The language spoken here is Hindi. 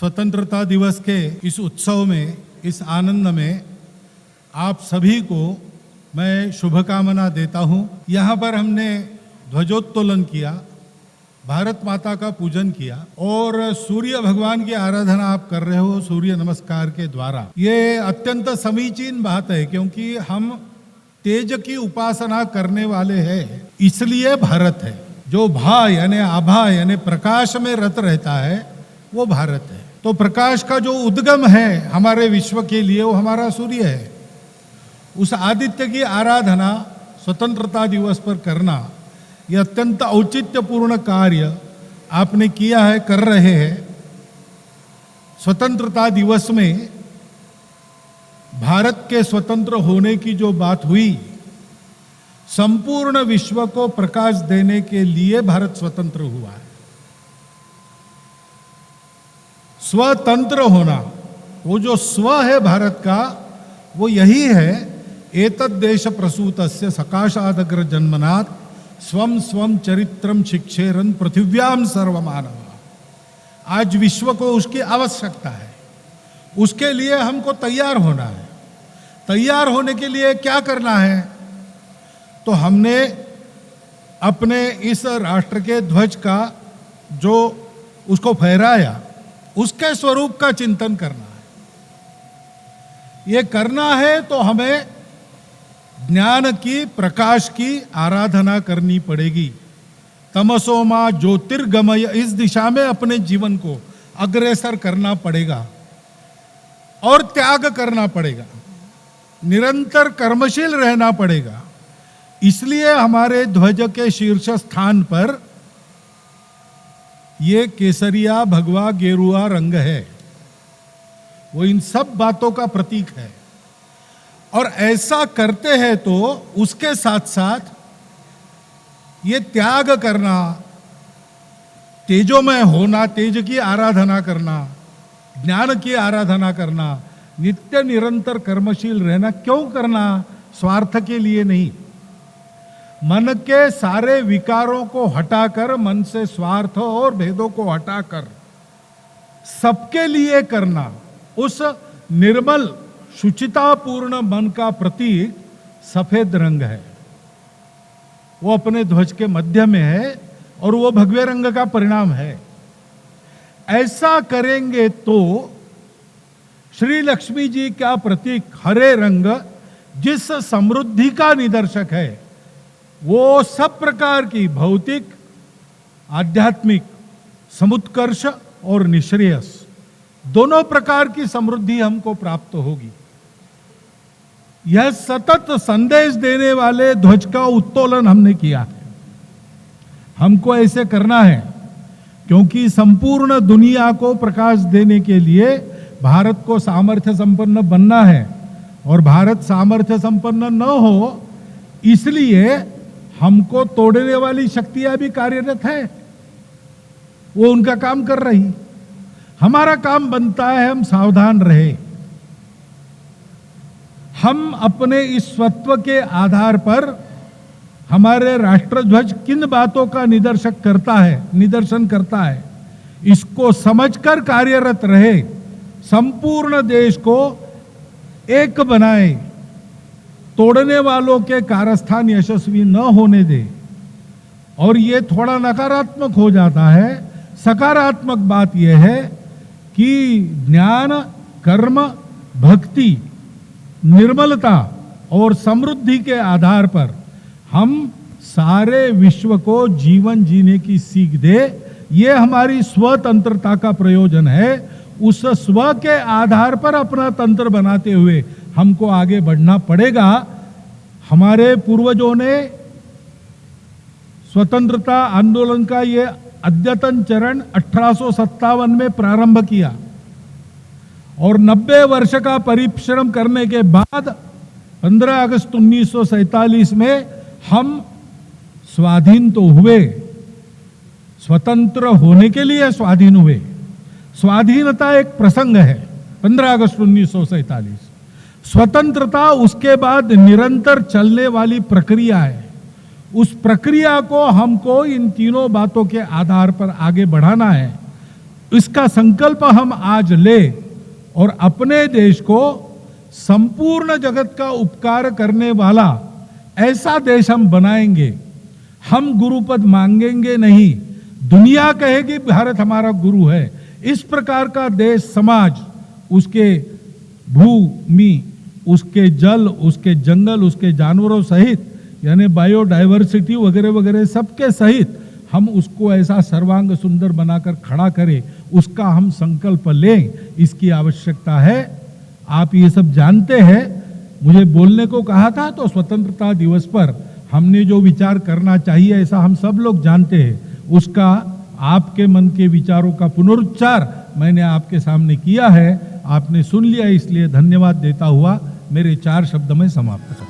स्वतंत्रता दिवस के इस उत्सव में, इस आनंद में आप सभी को मैं शुभकामना देता हूं। यहाँ पर हमने ध्वजोत्तोलन किया, भारत माता का पूजन किया और सूर्य भगवान की आराधना आप कर रहे हो सूर्य नमस्कार के द्वारा। ये अत्यंत समीचीन बात है क्योंकि हम तेज की उपासना करने वाले हैं, इसलिए भारत है। जो भा यानी आभा यानी प्रकाश में रत रहता है वो भारत है। तो प्रकाश का जो उद्गम है हमारे विश्व के लिए वो हमारा सूर्य है। उस आदित्य की आराधना स्वतंत्रता दिवस पर करना यह अत्यंत औचित्यपूर्ण कार्य आपने किया है, कर रहे हैं। स्वतंत्रता दिवस में भारत के स्वतंत्र होने की जो बात हुई, संपूर्ण विश्व को प्रकाश देने के लिए भारत स्वतंत्र हुआ है। स्वतंत्र होना, वो जो स्व है भारत का, वो यही है। एतद् देश प्रसूतस्य सकाशादग्र जन्मनात् स्वम स्वम चरित्रम शिक्षेरन पृथिव्याम सर्वमानव। आज विश्व को उसकी आवश्यकता है, उसके लिए हमको तैयार होना है। तैयार होने के लिए क्या करना है? तो हमने अपने इस राष्ट्र के ध्वज का जो उसको फहराया, उसके स्वरूप का चिंतन करना है। ये करना है तो हमें ज्ञान की, प्रकाश की आराधना करनी पड़ेगी। तमसो मा ज्योतिर्गमय, इस दिशा में अपने जीवन को अग्रसर करना पड़ेगा और त्याग करना पड़ेगा, निरंतर कर्मशील रहना पड़ेगा। इसलिए हमारे ध्वज के शीर्ष स्थान पर ये केसरिया भगवा गेरुआ रंग है, वो इन सब बातों का प्रतीक है। और ऐसा करते हैं तो उसके साथ साथ ये त्याग करना, तेजोमय होना, तेज की आराधना करना, ज्ञान की आराधना करना, नित्य निरंतर कर्मशील रहना। क्यों करना? स्वार्थ के लिए नहीं। मन के सारे विकारों को हटाकर, मन से स्वार्थ और भेदों को हटाकर सबके लिए करना। उस निर्मल शुचितापूर्ण मन का प्रतीक सफेद रंग है, वो अपने ध्वज के मध्य में है और वो भगवे रंग का परिणाम है। ऐसा करेंगे तो श्री लक्ष्मी जी का प्रतीक हरे रंग, जिस समृद्धि का निदर्शक है, वो सब प्रकार की भौतिक, आध्यात्मिक, समुत्कर्ष और निश्रेयस, दोनों प्रकार की समृद्धि हमको प्राप्त होगी। यह सतत संदेश देने वाले ध्वज का उत्तोलन हमने किया है। हमको ऐसे करना है क्योंकि संपूर्ण दुनिया को प्रकाश देने के लिए भारत को सामर्थ्य संपन्न बनना है। और भारत सामर्थ्य संपन्न न हो, इसलिए हमको तोड़ने वाली शक्तियां भी कार्यरत है, वो उनका काम कर रही। हमारा काम बनता है हम सावधान रहे। हम अपने इस स्वत्व के आधार पर हमारे राष्ट्रध्वज किन बातों का निदर्शन करता है, इसको समझकर कार्यरत रहे। संपूर्ण देश को एक बनाए, तोड़ने वालों के कारस्थान यशस्वी न होने दे। और ये थोड़ा नकारात्मक हो जाता है। सकारात्मक बात यह है कि ज्ञान, कर्म, भक्ति, निर्मलता और समृद्धि के आधार पर हम सारे विश्व को जीवन जीने की सीख दे। ये हमारी स्वतंत्रता का प्रयोजन है। उस स्व के आधार पर अपना तंत्र बनाते हुए हमको आगे बढ़ना पड़ेगा। हमारे पूर्वजों ने स्वतंत्रता आंदोलन का ये अद्यतन चरण 1857 में प्रारंभ किया और 90 वर्ष का परिश्रम करने के बाद 15 अगस्त 1947 में हम स्वाधीन तो हुए, स्वतंत्र होने के लिए स्वाधीन हुए। स्वाधीनता एक प्रसंग है, 15 अगस्त 1947। स्वतंत्रता उसके बाद निरंतर चलने वाली प्रक्रिया है। उस प्रक्रिया को हमको इन तीनों बातों के आधार पर आगे बढ़ाना है। इसका संकल्प हम आज ले और अपने देश को संपूर्ण जगत का उपकार करने वाला ऐसा देश हम बनाएंगे। हम गुरुपद मांगेंगे नहीं, दुनिया कहेगी भारत हमारा गुरु है। इस प्रकार का देश समाज, उसके भूमि, उसके जल, उसके जंगल, उसके जानवरों सहित यानी बायोडाइवर्सिटी वगैरह वगैरह सबके सहित हम उसको ऐसा सर्वांग सुंदर बनाकर खड़ा करें, उसका हम संकल्प लें, इसकी आवश्यकता है। आप ये सब जानते हैं। मुझे बोलने को कहा था तो स्वतंत्रता दिवस पर हमने जो विचार करना चाहिए ऐसा हम सब लोग जानते हैं। उसका आपके मन के विचारों का पुनरुच्चार मैंने आपके सामने किया है। आपने सुन लिया, इसलिए धन्यवाद देता हुआ मेरे 4 शब्द में समाप्त।